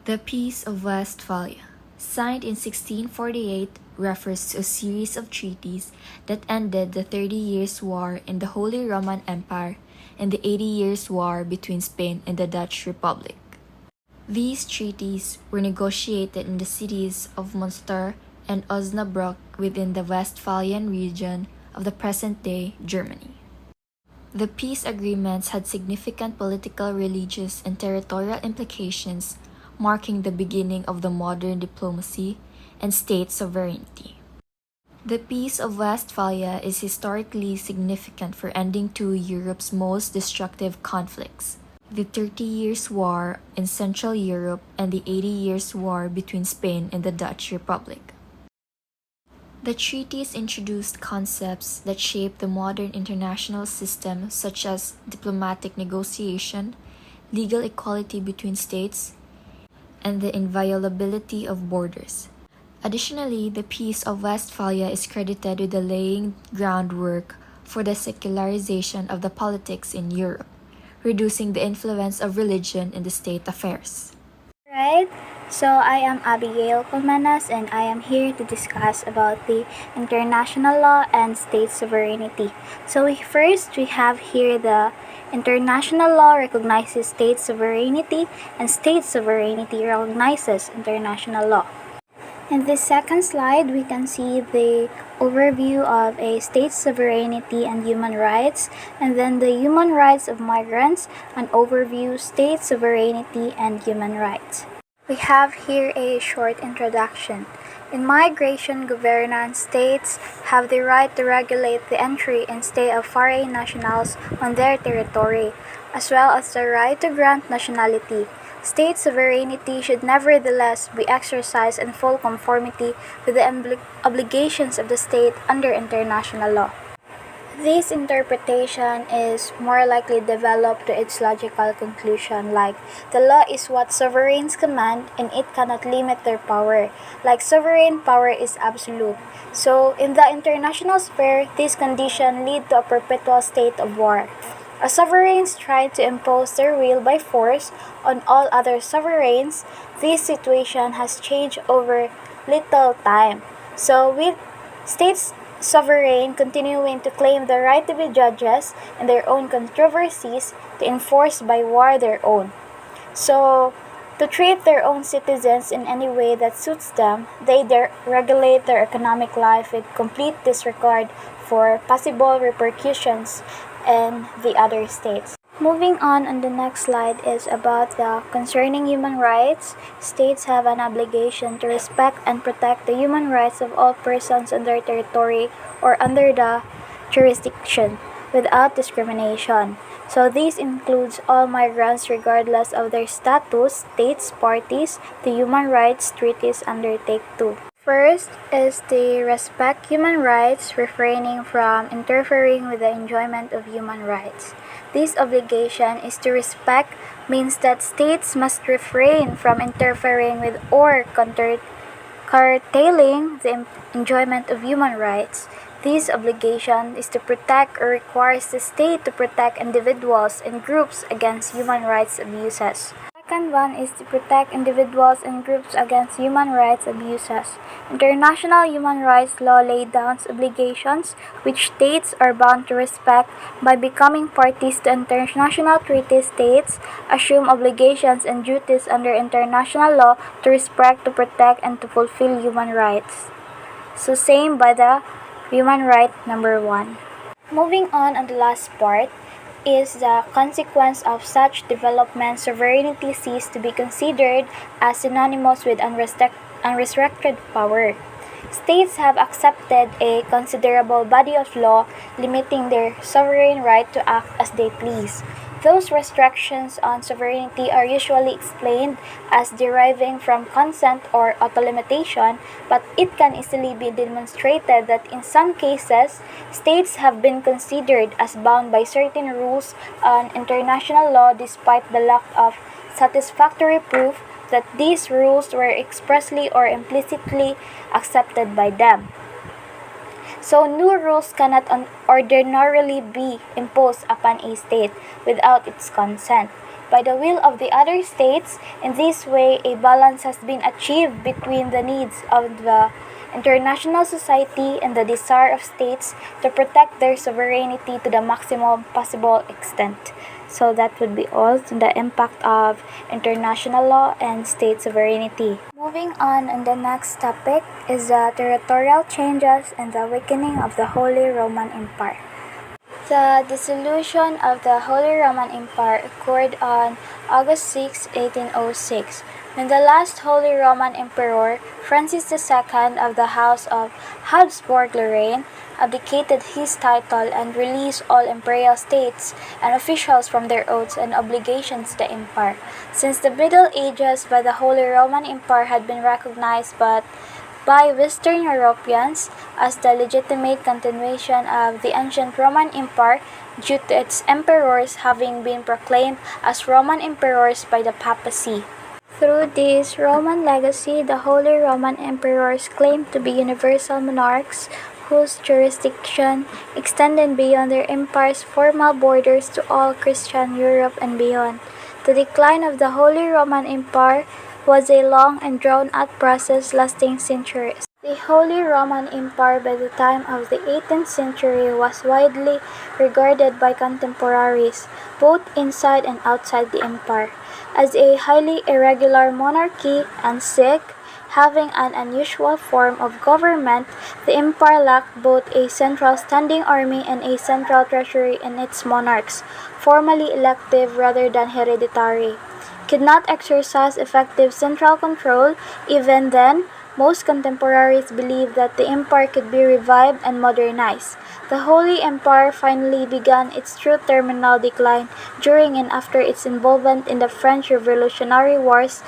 The Peace of Westphalia, signed in 1648, refers to a series of treaties that ended the 30 Years' War in the Holy Roman Empire and the 80 Years' War between Spain and the Dutch Republic. These treaties were negotiated in the cities of Münster and Osnabrück within the Westphalian region of the present-day Germany. The peace agreements had significant political, religious, and territorial implications, marking the beginning of the modern diplomacy and state sovereignty. The Peace of Westphalia is historically significant for ending two of Europe's most destructive conflicts, the 30 Years' War in Central Europe and the 80 Years' War between Spain and the Dutch Republic. The treaties introduced concepts that shaped the modern international system, such as diplomatic negotiation, legal equality between states, and the inviolability of borders. Additionally, the Peace of Westphalia is credited with the laying groundwork for the secularization of the politics in Europe, reducing the influence of religion in the state affairs. Right, so I am Abigail Colmenas and I am here to discuss about the international law and state sovereignty. So first we have here the international law recognizes state sovereignty and state sovereignty recognizes international law. In this second slide, we can see the overview of a state sovereignty and human rights, and then the human rights of migrants, an overview, state sovereignty and human rights. We have here a short introduction. In migration governance, states have the right to regulate the entry and stay of foreign nationals on their territory, as well as the right to grant nationality. State sovereignty should nevertheless be exercised in full conformity with the obligations of the state under international law. This interpretation is more likely developed to its logical conclusion, like the law is what sovereigns command and it cannot limit their power, like sovereign power is absolute. So in the international sphere, this condition lead to a perpetual state of war. As sovereigns try to impose their will by force on all other sovereigns, this situation has changed over little time. So with states sovereign continuing to claim the right to be judges in their own controversies to enforce by war their own. So to treat their own citizens in any way that suits them, they regulate their economic life with complete disregard for possible repercussions in the other states. Moving on the next slide is about the concerning human rights. States have an obligation to respect and protect the human rights of all persons on their territory or under the jurisdiction without discrimination. So this includes all migrants regardless of their status, states, parties, the human rights treaties undertake to. First is the respect human rights, refraining from interfering with the enjoyment of human rights. This obligation is to respect means that states must refrain from interfering with or curtailing the enjoyment of human rights. This obligation is to protect or requires the state to protect individuals and groups against human rights abuses. Second one is to protect individuals and groups against human rights abuses. International human rights law lays down obligations which states are bound to respect by becoming parties to international treaties. States assume obligations and duties under international law to respect, to protect, and to fulfill human rights. So same by the human right number 1. Moving on the last part, is the consequence of such development, sovereignty ceased to be considered as synonymous with unrestricted power. States have accepted a considerable body of law limiting their sovereign right to act as they please. Those restrictions on sovereignty are usually explained as deriving from consent or autolimitation, but it can easily be demonstrated that in some cases, states have been considered as bound by certain rules on international law despite the lack of satisfactory proof that these rules were expressly or implicitly accepted by them. So new rules cannot ordinarily be imposed upon a state without its consent. by the will of the other states. In this way, a balance has been achieved between the needs of the international society and the desire of states to protect their sovereignty to the maximum possible extent. So that would be all to the impact of international law and state sovereignty. Moving on, and the next topic is the territorial changes and the weakening of the Holy Roman Empire. The dissolution of the Holy Roman Empire occurred on August 6, 1806, when the last Holy Roman Emperor, Francis II of the House of Habsburg-Lorraine, abdicated his title and released all imperial states and officials from their oaths and obligations to the empire. Since the Middle Ages, by the Holy Roman Empire had been recognized by Western Europeans as the legitimate continuation of the ancient Roman Empire due to its emperors having been proclaimed as Roman emperors by the papacy. Through this Roman legacy, the Holy Roman Emperors claimed to be universal monarchs whose jurisdiction extended beyond their empire's formal borders to all Christian Europe and beyond. The decline of the Holy Roman Empire was a long and drawn-out process lasting centuries. The Holy Roman Empire by the time of the 18th century was widely regarded by contemporaries, both inside and outside the empire, as a highly irregular monarchy and sick, having an unusual form of government. The empire lacked both a central standing army and a central treasury in its monarchs, formally elective rather than hereditary, could not exercise effective central control. Even then, most contemporaries believed that the empire could be revived and modernized. The Holy Empire finally began its true terminal decline during and after its involvement in the French Revolutionary Wars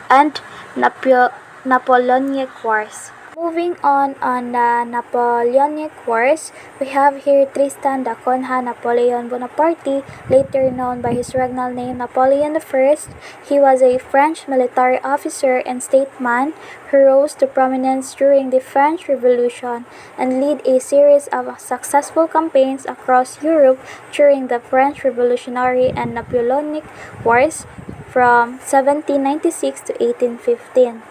and Napoleonic Wars. Moving on the Napoleonic Wars, we have here Tristan da Cunha Napoleon Bonaparte, later known by his regnal name Napoleon I. He was a French military officer and statesman who rose to prominence during the French Revolution and led a series of successful campaigns across Europe during the French Revolutionary and Napoleonic Wars from 1796 to 1815.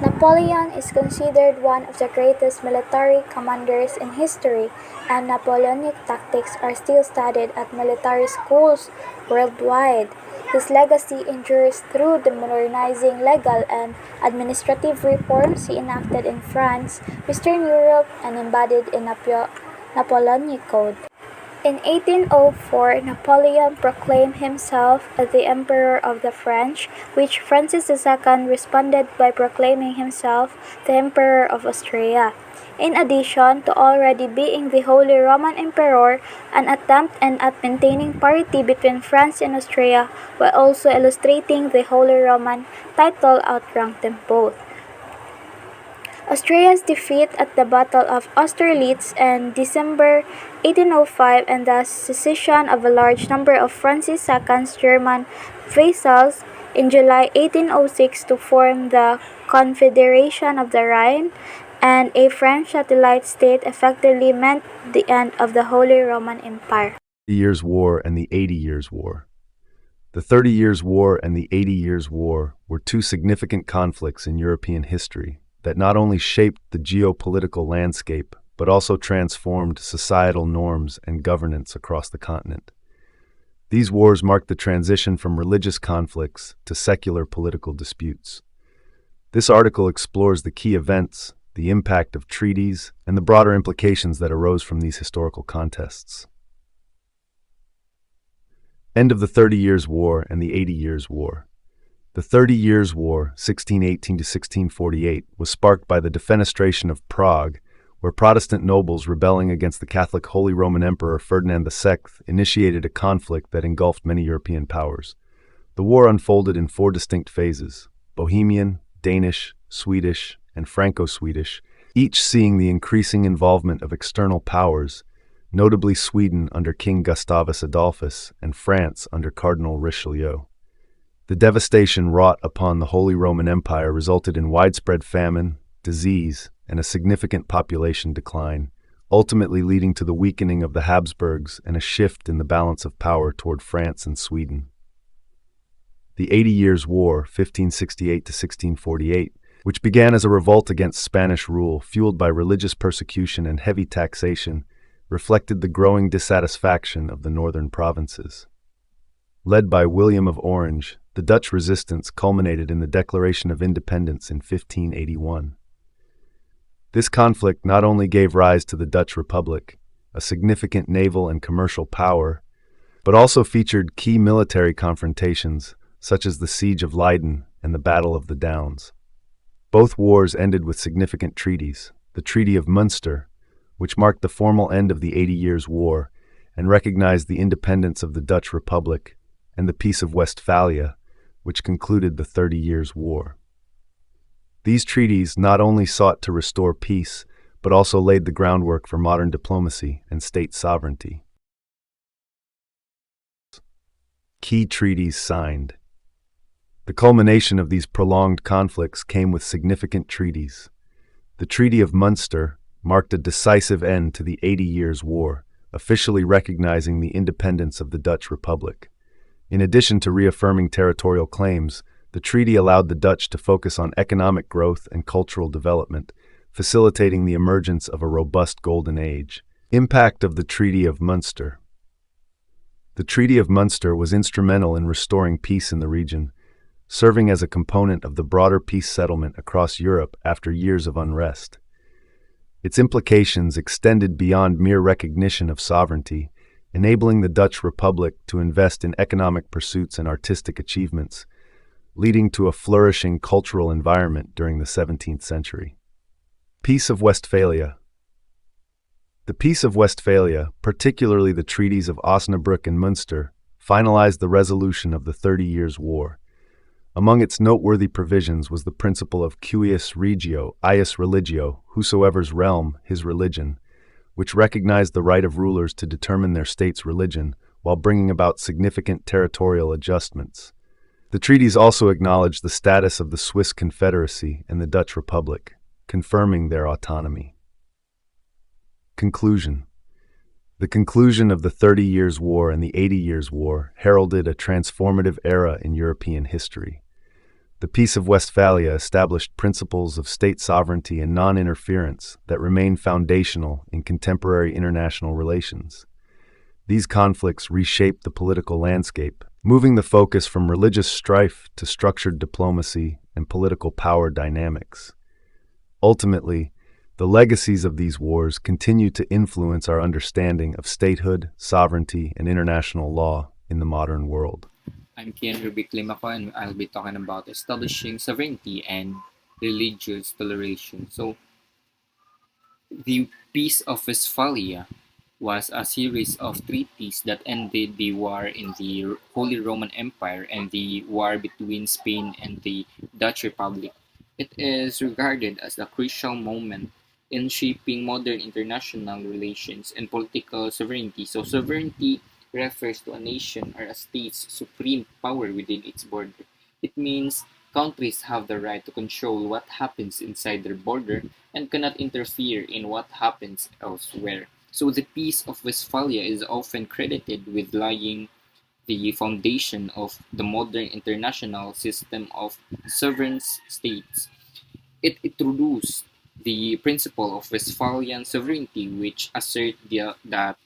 Napoleon is considered one of the greatest military commanders in history, and Napoleonic tactics are still studied at military schools worldwide. His legacy endures through the modernizing legal and administrative reforms he enacted in France, Western Europe, and embodied in Napoleonic Code. In 1804, Napoleon proclaimed himself as the Emperor of the French, which Francis II responded by proclaiming himself the Emperor of Austria. In addition to already being the Holy Roman Emperor, an attempt at maintaining parity between France and Austria while also illustrating the Holy Roman title outranked them both. Austria's defeat at the Battle of Austerlitz in December 1805 and the secession of a large number of Francis II's German vassals in July 1806 to form the Confederation of the Rhine and a French satellite state effectively meant the end of the Holy Roman Empire. The Years' War and the 80 Years' War. The 30 Years' War and the 80 Years' War were two significant conflicts in European history that not only shaped the geopolitical landscape, but also transformed societal norms and governance across the continent. These wars marked the transition from religious conflicts to secular political disputes. This article explores the key events, the impact of treaties, and the broader implications that arose from these historical contests. End of the 30 Years' War and the 80 Years' War. The 30 Years' War, 1618 to 1648, was sparked by the defenestration of Prague, where Protestant nobles rebelling against the Catholic Holy Roman Emperor Ferdinand II initiated a conflict that engulfed many European powers. The war unfolded in four distinct phases: Bohemian, Danish, Swedish, and Franco-Swedish, each seeing the increasing involvement of external powers, notably Sweden under King Gustavus Adolphus and France under Cardinal Richelieu. The devastation wrought upon the Holy Roman Empire resulted in widespread famine, disease, and a significant population decline, ultimately leading to the weakening of the Habsburgs and a shift in the balance of power toward France and Sweden. the 80 Years' War, 1568 to 1648, which began as a revolt against Spanish rule fueled by religious persecution and heavy taxation, reflected the growing dissatisfaction of the northern provinces. Led by William of Orange, the Dutch resistance culminated in the Declaration of Independence in 1581. This conflict not only gave rise to the Dutch Republic, a significant naval and commercial power, but also featured key military confrontations, such as the Siege of Leiden and the Battle of the Downs. Both wars ended with significant treaties: the Treaty of Munster, which marked the formal end of the 80 Years' War and recognized the independence of the Dutch Republic, and the Peace of Westphalia, which concluded the 30 Years' War. These treaties not only sought to restore peace, but also laid the groundwork for modern diplomacy and state sovereignty. Key treaties signed. The culmination of these prolonged conflicts came with significant treaties. The Treaty of Munster marked a decisive end to the 80 Years' War, officially recognizing the independence of the Dutch Republic. In addition to reaffirming territorial claims, the treaty allowed the Dutch to focus on economic growth and cultural development, facilitating the emergence of a robust Golden Age. Impact of the Treaty of Munster. The Treaty of Munster was instrumental in restoring peace in the region, serving as a component of the broader peace settlement across Europe after years of unrest. Its implications extended beyond mere recognition of sovereignty, enabling the Dutch Republic to invest in economic pursuits and artistic achievements, leading to a flourishing cultural environment during the 17th century. Peace of Westphalia. The Peace of Westphalia, particularly the treaties of Osnabrück and Münster, finalized the resolution of the 30 Years' War. Among its noteworthy provisions was the principle of cuius regio, ius religio, whosoever's realm, his religion, which recognized the right of rulers to determine their state's religion while bringing about significant territorial adjustments. The treaties also acknowledged the status of the Swiss Confederacy and the Dutch Republic, confirming their autonomy. Conclusion. The conclusion of the 30 Years' War and the 80 Years' War heralded a transformative era in European history. The Peace of Westphalia established principles of state sovereignty and non-interference that remain foundational in contemporary international relations. These conflicts reshaped the political landscape, moving the focus from religious strife to structured diplomacy and political power dynamics. Ultimately, the legacies of these wars continue to influence our understanding of statehood, sovereignty, and international law in the modern world. I'm Kian Rubik Limako, and I'll be talking about establishing sovereignty and religious toleration. So, the Peace of Westphalia was a series of treaties that ended the war in the Holy Roman Empire and the war between Spain and the Dutch Republic. It is regarded as a crucial moment in shaping modern international relations and political sovereignty. So, sovereignty refers to a nation or a state's supreme power within its border. It means countries have the right to control what happens inside their border and cannot interfere in what happens elsewhere. So the Peace of Westphalia is often credited with laying the foundation of the modern international system of sovereign states. It introduced the principle of Westphalian sovereignty, which asserts that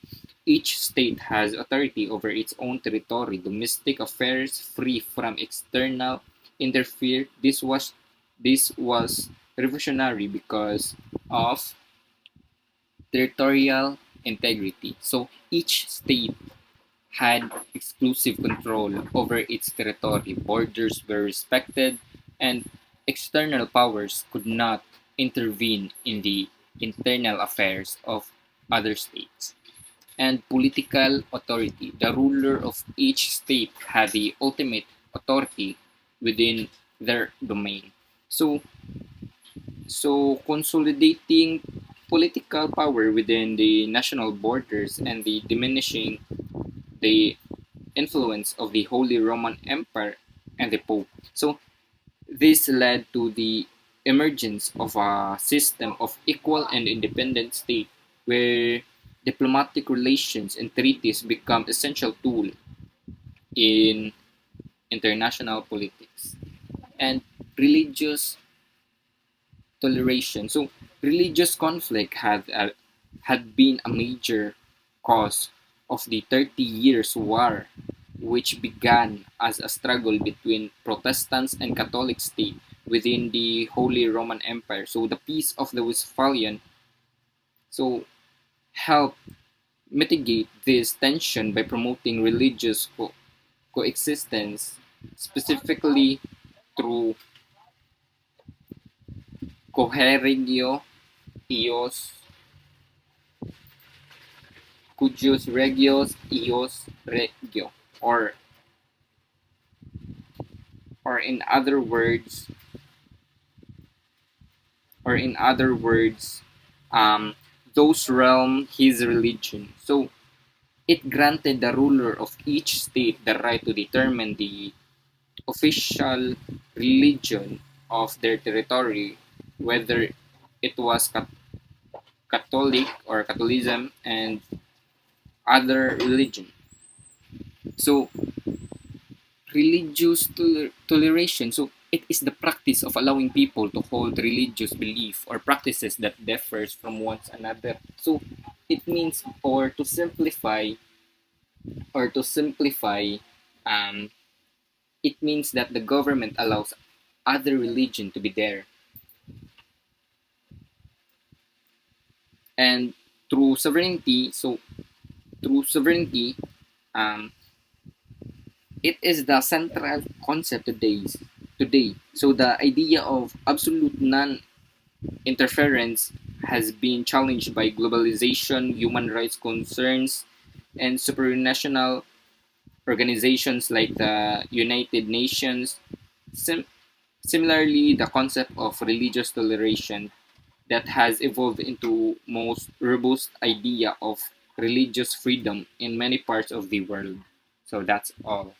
each state has authority over its own territory, domestic affairs free from external interfere. This was revolutionary because of territorial integrity. So each state had exclusive control over its territory. Borders were respected, and external powers could not intervene in the internal affairs of other states. And political authority. The ruler of each state had the ultimate authority within their domain. So, so consolidating political power within the national borders and the diminishing the influence of the Holy Roman Empire and the Pope. So this led to the emergence of a system of equal and independent state where diplomatic relations and treaties become essential tool in international politics, and religious toleration. So religious conflict had been a major cause of the 30 Years' War, which began as a struggle between Protestants and Catholic state within the Holy Roman Empire. So the Peace of the Westphalian so helped mitigate this tension by promoting religious coexistence, specifically through coheregio ios cuius regios ios regio, or or in other words or in other words, those realm his religion. So it granted the ruler of each state the right to determine the official religion of their territory, whether it was Catholic or Catholicism and other religion. So religious toleration. So it is the practice of allowing people to hold religious belief or practices that differs from one another. So it means, or to simplify, um, it means that the government allows other religion to be there, and through sovereignty. So through sovereignty, um, it is the central concept today. So the idea of absolute non-interference has been challenged by globalization, human rights concerns, and supranational organizations like the United Nations. Sim- Similarly, the concept of religious toleration that has evolved into most robust idea of religious freedom in many parts of the world. So that's all.